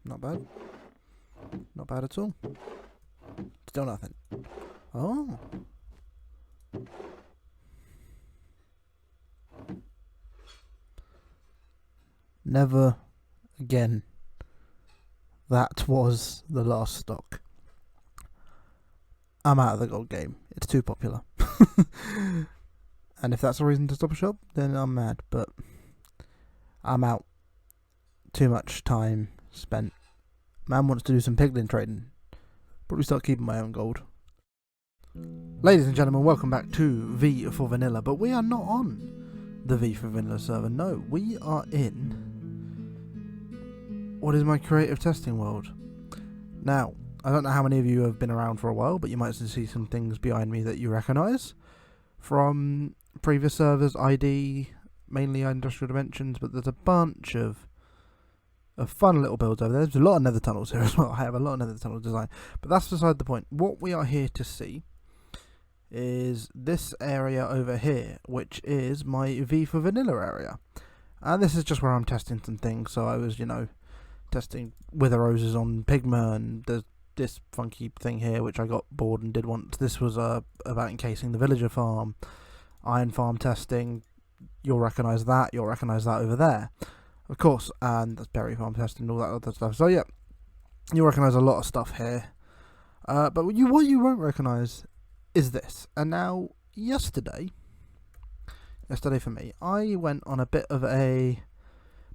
Not bad. Not bad at all. Still nothing. Oh. Never again. That was the last stock. I'm out of the gold game. It's too popular. And if that's a reason to stop a shop, then I'm mad. But I'm out. Too much time spent. Man wants to do some piglin trading. Probably start keeping my own gold. Ladies and gentlemen, welcome back to V4 Vanilla. But we are not on the V4 Vanilla server. No, we are in what is my creative testing world. Now, I don't know how many of you have been around for a while, but you might see some things behind me that you recognise from previous servers, ID, mainly Industrial Dimensions, but there's a bunch of fun little builds over there. There's a lot of nether tunnels here as well. I have a lot of nether tunnel design, but that's beside the point. What we are here to see is this area over here, which is my V4 Vanilla area. And this is just where I'm testing some things. So I was, testing wither roses on Pigma, and there's this funky thing here which I got bored and did once. This was about encasing the villager farm, iron farm testing. You'll recognise that. You'll recognise that over there, of course, and that's berry farm testing and all that other stuff. So yeah, you'll recognise a lot of stuff here. But what you won't recognise is this. And now, yesterday for me, I went on a bit of a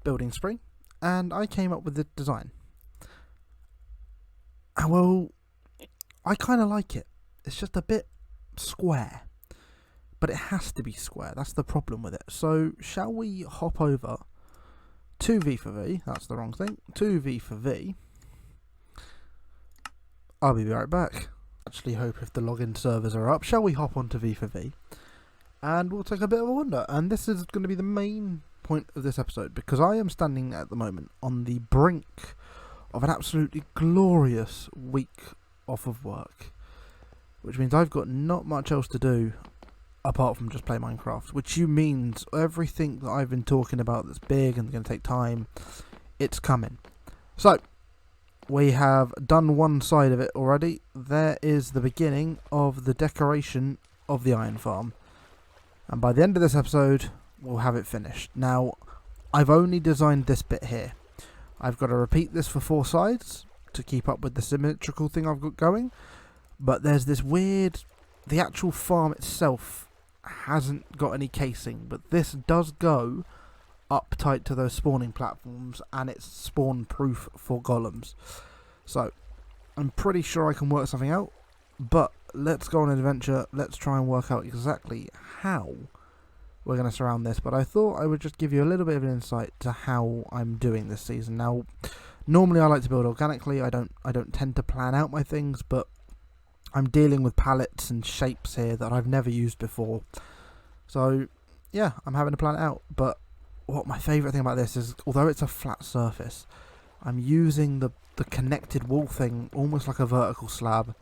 building spree, and I came up with the design. And well, I kind of like it. It's just a bit square, but it has to be square. That's the problem with it. So shall we hop over to V4V? That's the wrong thing. To V4V. I'll be right back. Actually hope if the login servers are up. Shall we hop onto V4V? And we'll take a bit of a wander. And this is going to be the main point of this episode, because I am standing at the moment on the brink of an absolutely glorious week off of work, which means I've got not much else to do apart from just play Minecraft, which means everything that I've been talking about that's big and going to take time, it's coming. So we have done one side of it already. There is the beginning of the decoration of the iron farm, and by the end of this episode we'll have it finished. Now, I've only designed this bit here. I've got to repeat this for 4 sides to keep up with the symmetrical thing I've got going, but there's this weird, the actual farm itself hasn't got any casing, but this does go up tight to those spawning platforms, and it's spawn proof for golems. So I'm pretty sure I can work something out, but let's go on an adventure. Let's try and work out exactly how we're going to surround this. But I thought I would just give you a little bit of an insight to how I'm doing this season. Now, normally I like to build organically. I don't tend to plan out my things, but I'm dealing with palettes and shapes here that I've never used before. So yeah, I'm having to plan it out. But what my favourite thing about this is, although it's a flat surface, I'm using the connected wall thing almost like a vertical slab,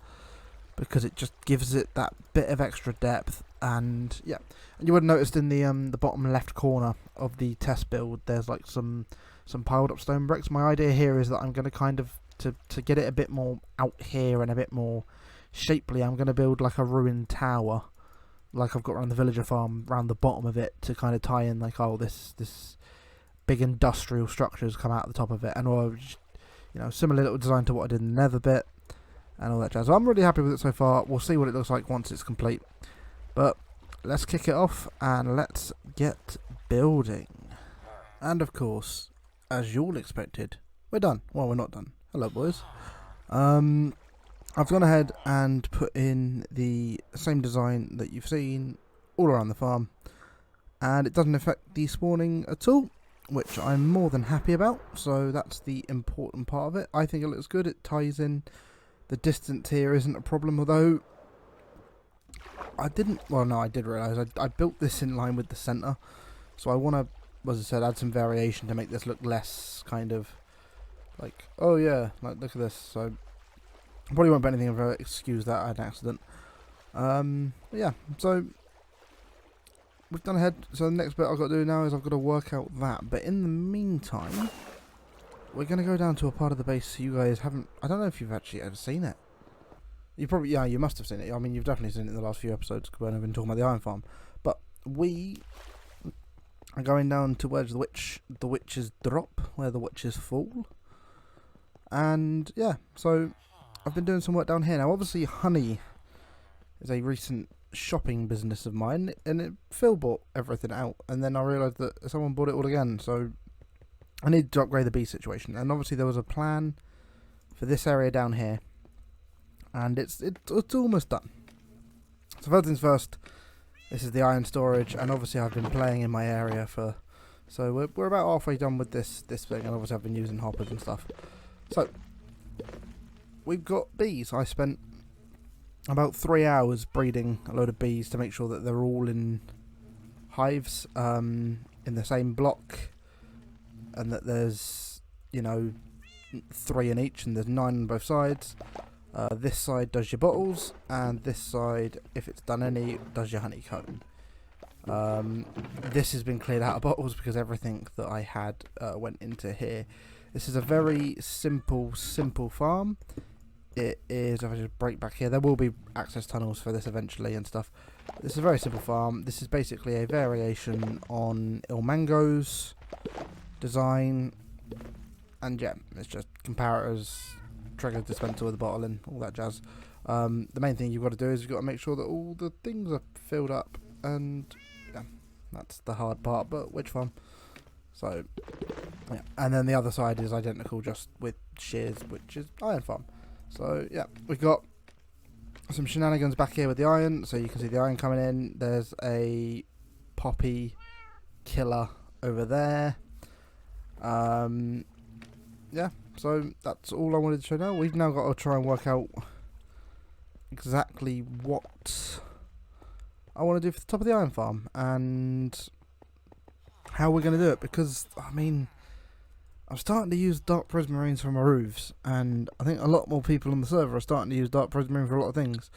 because it just gives it that bit of extra depth. And yeah, and you would have noticed in the bottom left corner of the test build, there's like some piled up stone bricks. My idea here is that I'm going to kind of to get it a bit more out here and a bit more shapely, I'm going to build like a ruined tower, like I've got around the villager farm, around the bottom of it, to kind of tie in like, oh, this big industrial structures come out the top of it, and or similar little design to what I did in the nether bit and all that jazz. So I'm really happy with it so far. We'll see what it looks like once it's complete, but let's kick it off and let's get building. And of course, as you all expected, we're done. Well, we're not done. Hello, boys. I've gone ahead and put in the same design that you've seen all around the farm, and it doesn't affect the spawning at all, which I'm more than happy about. So that's the important part of it. I think it looks good. It ties in. The distance here isn't a problem, although I did realise I built this in line with the centre, so I want to, as I said, add some variation to make this look less kind of like, oh yeah, like look at this. So I probably won't put anything over, excuse that, I had an accident. But yeah, so we've done ahead. So the next bit I've got to do now is I've got to work out that. But in the meantime, we're going to go down to a part of the base you guys haven't... I don't know if you've actually ever seen it. You probably... Yeah, you must have seen it. I mean, you've definitely seen it in the last few episodes when I've been talking about the iron farm. But we are going down to where the witches drop, where the witches fall. And, yeah, so I've been doing some work down here. Now, obviously, honey is a recent shopping business of mine, and Phil bought everything out, and then I realised that someone bought it all again, so I need to upgrade the bee situation. And obviously there was a plan for this area down here, and it's almost done. So first things first, this is the iron storage, and obviously I've been playing in my area so we're about halfway done with this thing, and obviously I've been using hoppers and stuff. So we've got bees. I spent about 3 hours breeding a load of bees to make sure that they're all in hives in the same block, and that there's, you know, 3 in each, and there's 9 on both sides. This side does your bottles, and this side, if it's done any, does your honeycomb. This has been cleared out of bottles because everything that I had went into here. This is a very simple farm. It is, if I just break back here, there will be access tunnels for this eventually and stuff. This is a very simple farm. This is basically a variation on Ilmango's design. And yeah, it's just comparators, trigger dispenser with a bottle and all that jazz. The main thing you've got to do is you've got to make sure that all the things are filled up. And yeah, that's the hard part, but which farm? So, yeah. And then the other side is identical, just with shears, which is iron farm. So yeah, we've got some shenanigans back here with the iron, so you can see the iron coming in. There's a poppy killer over there. Yeah, so that's all I wanted to show now. We've now got to try and work out exactly what I want to do for the top of the iron farm and how we're going to do it, because I mean, I'm starting to use dark prismarines for my roofs, and I think a lot more people on the server are starting to use dark prismarine for a lot of things.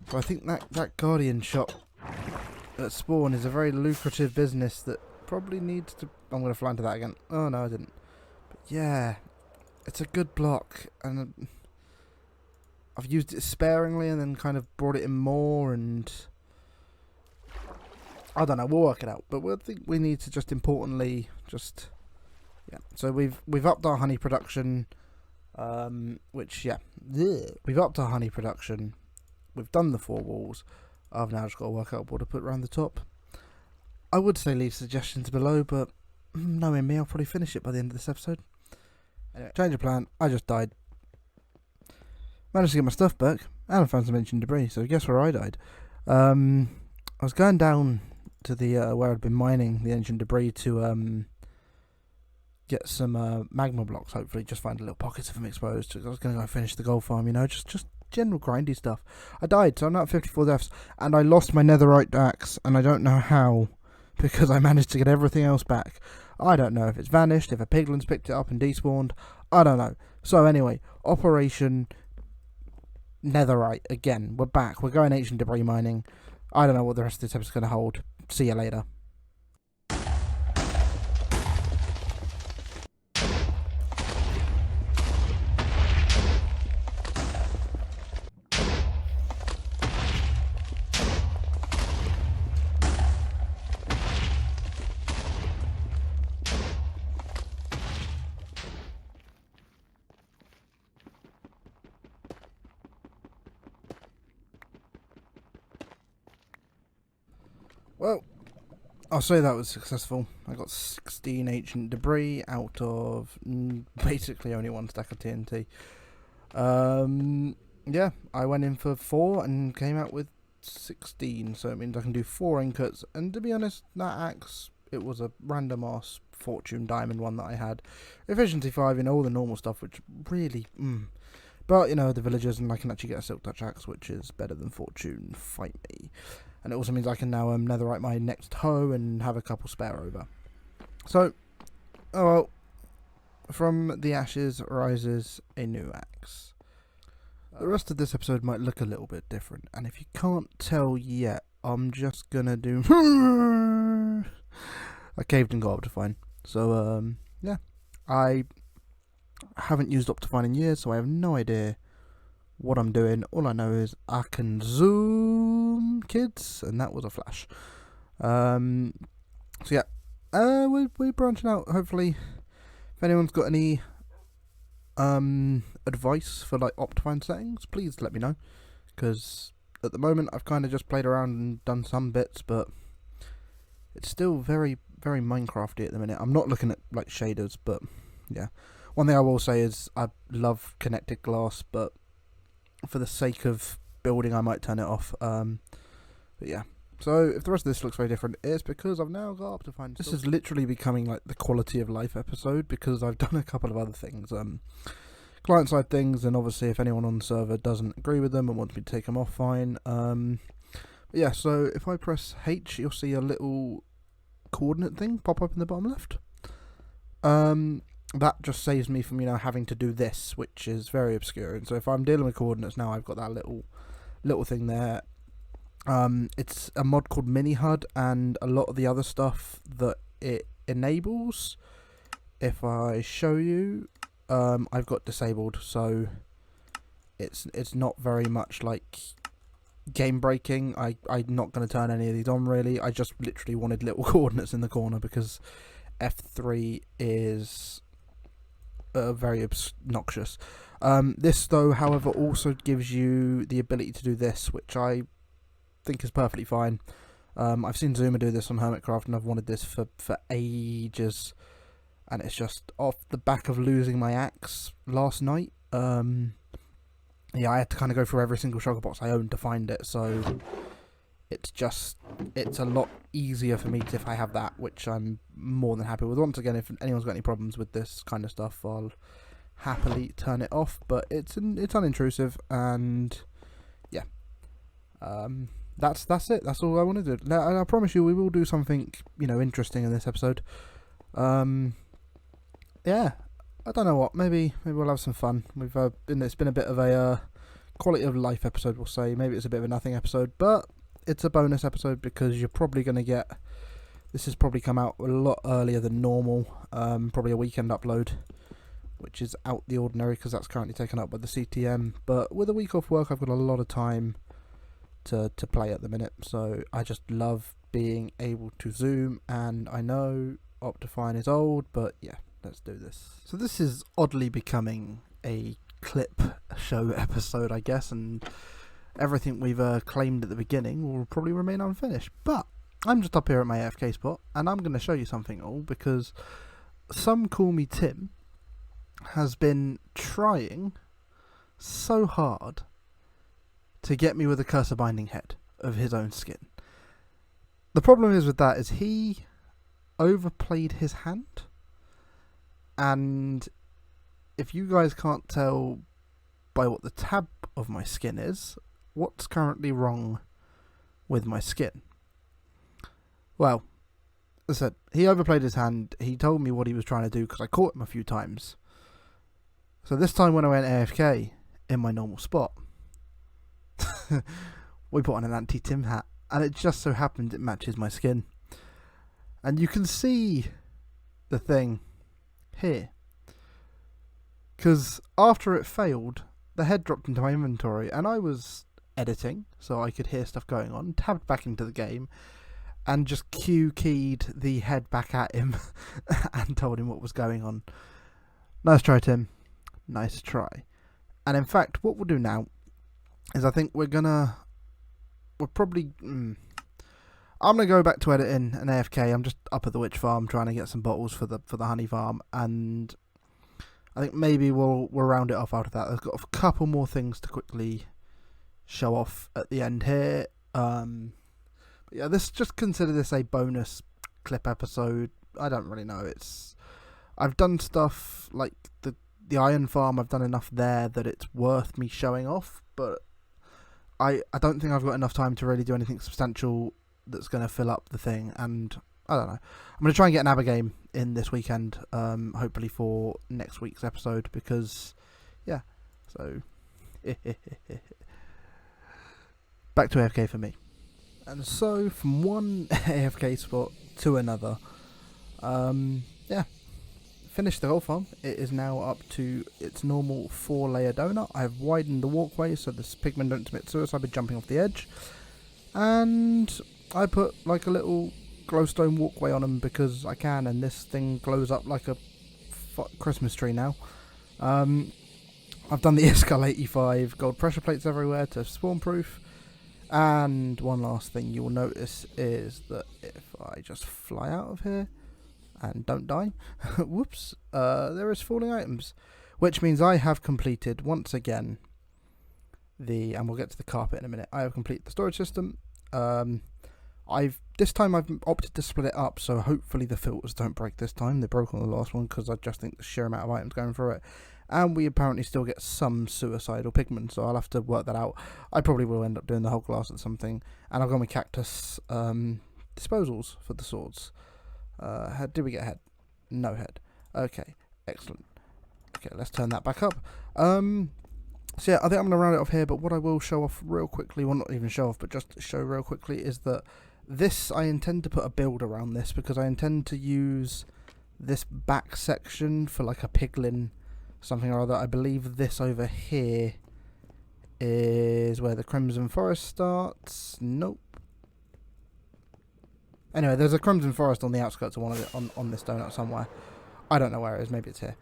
So I think that guardian shop at spawn is a very lucrative business that probably needs to... I'm going to fly into that again. Oh no, I didn't. But yeah, it's a good block, and I've used it sparingly and then kind of brought it in more, and I don't know, we'll work it out. But I think we need to just importantly just... Yeah, so we've upped our honey production, which, yeah, we've upped our honey production. We've done the 4 walls. I've now just got to work out what to put around the top. I would say leave suggestions below, but knowing me, I'll probably finish it by the end of this episode. Anyway, change of plan. I just died. Managed to get my stuff back, and I found some ancient debris, so guess where I died. I was going down to the where I'd been mining the ancient debris to get some magma blocks, hopefully, just find a little pockets of them exposed. I was going to go finish the gold farm, you know, just general grindy stuff. I died, so I'm now at 54 deaths, and I lost my netherite axe, and I don't know how, because I managed to get everything else back. I don't know if it's vanished, if a piglin's picked it up and despawned, I don't know. So anyway, Operation Netherite, again, we're back, we're going ancient debris mining. I don't know what the rest of this episode's going to hold. See you later. Well, I'll say that was successful. I got 16 ancient debris out of basically only 1 stack of TNT. Yeah, I went in for 4 and came out with 16, so it means I can do 4 ingots. And to be honest, that axe, it was a random ass fortune diamond one that I had. Efficiency 5, you know, all the normal stuff, which really... But, you know, the villagers, and I can actually get a silk touch axe, which is better than fortune. Fight me. And it also means I can now netherite my next hoe and have a couple spare over. So, oh well, from the ashes rises a new axe. The rest of this episode might look a little bit different, and if you can't tell yet, I'm just gonna do... I caved and got up to fine. So, yeah, I I haven't used Optifine in years, so I have no idea what I'm doing. All I know is I can zoom, kids, and that was a flash. So yeah, we're branching out. Hopefully, if anyone's got any advice for like Optifine settings, please let me know, because at the moment I've kind of just played around and done some bits, but it's still very, very Minecrafty at the minute. I'm not looking at like shaders, but yeah. One thing I will say is I love connected glass, but for the sake of building I might turn it off. But yeah. So if the rest of this looks very different, it's because I've now got Optifine. This is literally becoming like the quality of life episode, because I've done a couple of other things. Client side things, and obviously if anyone on the server doesn't agree with them and wants me to take them off, fine. But yeah, so if I press H, you'll see a little coordinate thing pop up in the bottom left. That just saves me from, having to do this, which is very obscure. And so if I'm dealing with coordinates now, I've got that little thing there. It's a mod called MiniHUD, and a lot of the other stuff that it enables, if I show you, I've got disabled, so it's not very much like game breaking. I'm not going to turn any of these on really. I just literally wanted little coordinates in the corner because F3 is very obnoxious. This though, however, also gives you the ability to do this, which I think is perfectly fine. I've seen Zoomer do this on Hermitcraft, and I've wanted this for ages, and it's just off the back of losing my axe last night. Yeah, I had to kind of go through every single shulker box I owned to find it, so it's a lot easier for me if I have that, which I'm more than happy with. Once again, if anyone's got any problems with this kind of stuff, I'll happily turn it off, but it's unintrusive, and yeah, that's it. That's all I want to do. Now, and I promise you, we will do something interesting in this episode. Yeah, I don't know what. Maybe we'll have some fun. It's been a bit of a quality of life episode, we'll say. Maybe it's a bit of a nothing episode, but it's a bonus episode because you're probably going to get. This has probably come out a lot earlier than normal. Probably a weekend upload, which is out the ordinary because that's currently taken up by the CTM. But with a week off work, I've got a lot of time to play at the minute. So I just love being able to zoom, and I know Optifine is old, but yeah. Let's do this. So this is oddly becoming a clip show episode, I guess, and everything we've claimed at the beginning will probably remain unfinished. But I'm just up here at my AFK spot, and I'm going to show you something all, because Some Call Me Tim has been trying so hard to get me with a cursor binding head of his own skin. The problem is with that is he overplayed his hand. And if you guys can't tell by what the tab of my skin is, what's currently wrong with my skin? Well, as I said, he overplayed his hand. He told me what he was trying to do because I caught him a few times. So this time when I went AFK in my normal spot, we put on an anti-Tim hat, and it just so happened it matches my skin. And you can see the thing here, because after it failed, the head dropped into my inventory, and I was editing so I could hear stuff going on, tabbed back into the game, and just Q keyed the head back at him and told him what was going on. Nice try, Tim. Nice try. And in fact, what we'll do now is I think I'm gonna go back to editing an AFK. I'm just up at the witch farm trying to get some bottles for the honey farm, and I think maybe we'll round it off after that. I've got a couple more things to quickly show off at the end here. But yeah, just consider this a bonus clip episode. I don't really know. I've done stuff like the iron farm. I've done enough there that it's worth me showing off, but I don't think I've got enough time to really do anything substantial that's going to fill up the thing, and I don't know. I'm going to try and get an ABBA game in this weekend, hopefully for next week's episode, because, yeah, so, back to AFK for me. And so, from one AFK spot to another, yeah, finished the gold farm. It is now up to its normal 4-layer donut. I've widened the walkway so the pigmen don't commit suicide by jumping off the edge. And I put like a little glowstone walkway on them because I can, and this thing glows up like a Christmas tree now. I've done the ISCAL 85 gold pressure plates everywhere to spawn proof. And one last thing you will notice is that if I just fly out of here and don't die, whoops, there is falling items, which means I have completed once again and we'll get to the carpet in a minute. I have completed the storage system. This time I've opted to split it up, so hopefully the filters don't break this time. They broke on the last one because I just think the sheer amount of items going through it. And we apparently still get some suicidal pigmen, so I'll have to work that out. I probably will end up doing the whole class at something. And I've got my cactus disposals for the swords. Did we get a head? No head. Okay, excellent. Okay, let's turn that back up. So yeah, I think I'm going to round it off here, but what I will show off real quickly, well not even show off, but just show real quickly, is that this, I intend to put a build around this, because I intend to use this back section for like a piglin something or other. I believe this over here is where the Crimson Forest starts. Nope. Anyway, there's a Crimson Forest on the outskirts of one of it on this donut somewhere. I don't know where it is. Maybe it's here.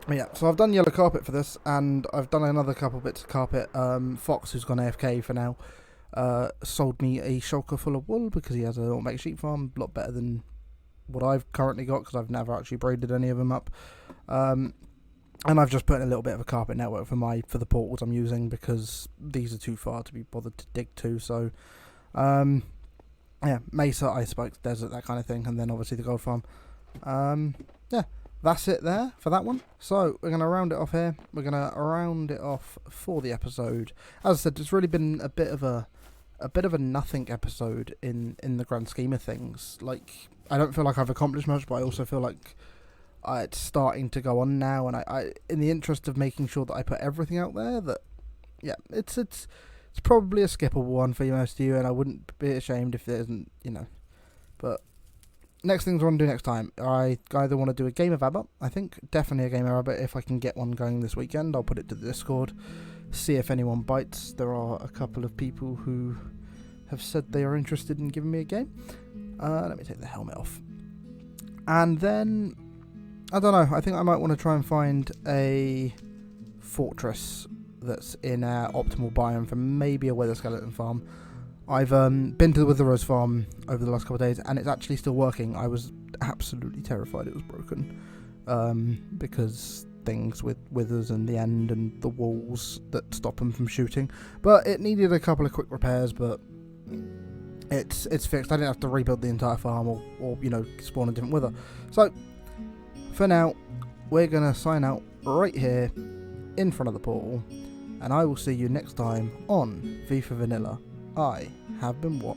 Yeah, so I've done yellow carpet for this, and I've done another couple bits of carpet. Fox, who's gone AFK for now, sold me a shulker full of wool because he has an automatic sheep farm, a lot better than what I've currently got because I've never actually braided any of them up. And I've just put in a little bit of a carpet network for the portals I'm using because these are too far to be bothered to dig to. So, yeah, Mesa, Ice Spikes, Desert, that kind of thing, and then obviously the gold farm. Yeah, that's it there for that one. So we're going to round it off here. We're going to round it off for the episode. As I said, it's really been a bit of a nothing episode in the grand scheme of things. Like, I don't feel like I've accomplished much, but I also feel like it's starting to go on now, and I in the interest of making sure that I put everything out there, that yeah, it's probably a skippable one for most of you, and I wouldn't be ashamed if there isn't, you know. But next things I want to do next time, I either want to do a game of ABBA. I think definitely a game of ABBA. If I can get one going this weekend, I'll put it to the Discord, see if anyone bites. There are a couple of people who have said they are interested in giving me a game. Let me take the helmet off. And then, I don't know, I think I might want to try and find a fortress that's in our optimal biome for maybe a wither skeleton farm. I've been to the Wither Rose farm over the last couple of days, and it's actually still working. I was absolutely terrified it was broken, because things with withers and the end and the walls that stop them from shooting. But it needed a couple of quick repairs, but it's fixed. I didn't have to rebuild the entire farm or you know, spawn a different wither. So for now, we're gonna sign out right here in front of the portal, and I will see you next time on V4 Vanilla. I have been what?